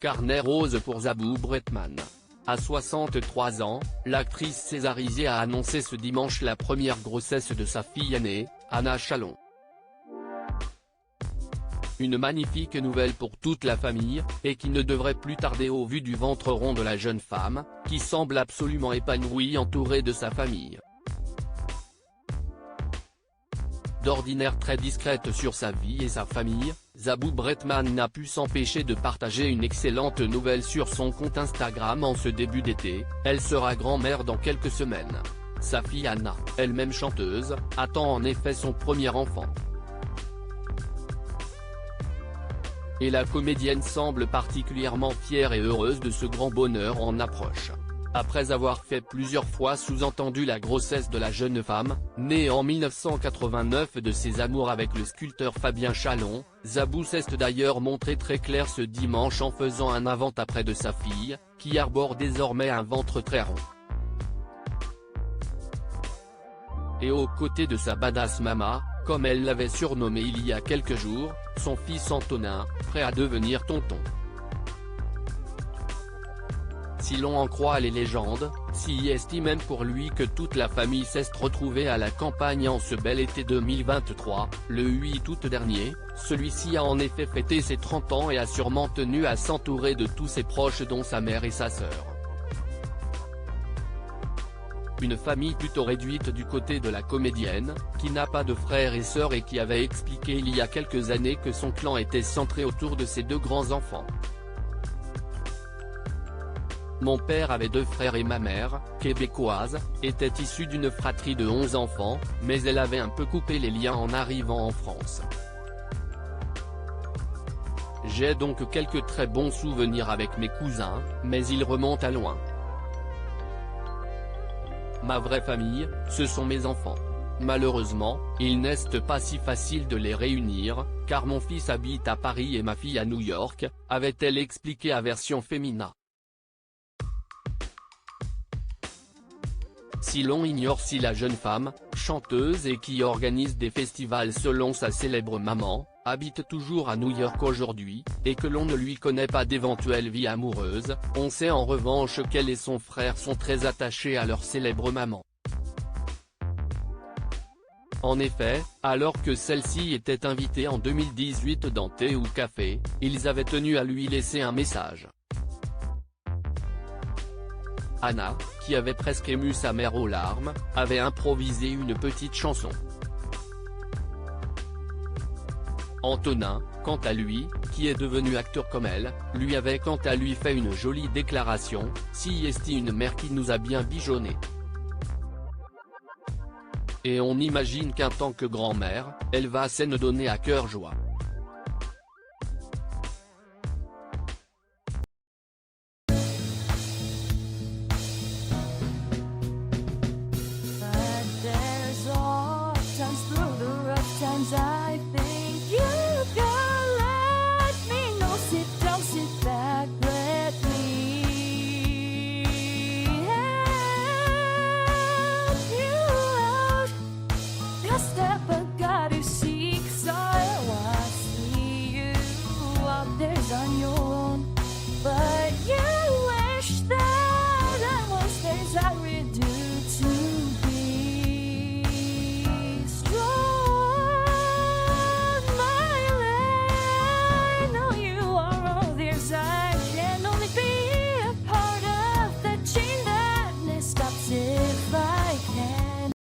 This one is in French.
carnet rose pour Zabou Bretman. À 63 ans, l'actrice césarisée a annoncé ce dimanche la première grossesse de sa fille aînée, Anna Chalon. Une magnifique nouvelle pour toute la famille, et qui ne devrait plus tarder au vu du ventre rond de la jeune femme, qui semble absolument épanouie entourée de sa famille. D'ordinaire très discrète sur sa vie et sa famille, Zabou Bretman n'a pu s'empêcher de partager une excellente nouvelle sur son compte Instagram en ce début d'été. Elle sera grand-mère dans quelques semaines. Sa fille Anna, elle-même chanteuse, attend en effet son premier enfant. Et la comédienne semble particulièrement fière et heureuse de ce grand bonheur en approche. Après avoir fait plusieurs fois sous-entendu la grossesse de la jeune femme, née en 1989 de ses amours avec le sculpteur Fabien Chalon, Zabou s'est d'ailleurs montré très clair ce dimanche en faisant un avant-après de sa fille, qui arbore désormais un ventre très rond. Et aux côtés de sa badass mama, comme elle l'avait surnommé il y a quelques jours, son fils Antonin, prêt à devenir tonton. Si l'on en croit les légendes, s'y estime même pour lui que toute la famille s'est retrouvée à la campagne en ce bel été 2023, le 8 août dernier, celui-ci a en effet fêté ses 30 ans et a sûrement tenu à s'entourer de tous ses proches dont sa mère et sa sœur. Une famille plutôt réduite du côté de la comédienne, qui n'a pas de frères et sœurs et qui avait expliqué il y a quelques années que son clan était centré autour de ses deux grands-enfants. Mon père avait 2 frères et ma mère, québécoise, était issue d'une fratrie de 11 enfants, mais elle avait un peu coupé les liens en arrivant en France. J'ai donc quelques très bons souvenirs avec mes cousins, mais ils remontent à loin. Ma vraie famille, ce sont mes enfants. Malheureusement, il n'est pas si facile de les réunir, car mon fils habite à Paris et ma fille à New York, avait-elle expliqué à Version Fémina. Si l'on ignore si la jeune femme, chanteuse et qui organise des festivals selon sa célèbre maman, habite toujours à New York aujourd'hui, et que l'on ne lui connaît pas d'éventuelle vie amoureuse, on sait en revanche qu'elle et son frère sont très attachés à leur célèbre maman. En effet, alors que celle-ci était invitée en 2018 dans Thé ou Café, ils avaient tenu à lui laisser un message. Anna, qui avait presque ému sa mère aux larmes, avait improvisé une petite chanson. Antonin, quant à lui, qui est devenu acteur comme elle, lui avait quant à lui fait une jolie déclaration, « Si est une mère qui nous a bien bijonné ». Et on imagine qu'en tant que grand-mère, elle va s'en donner à cœur joie.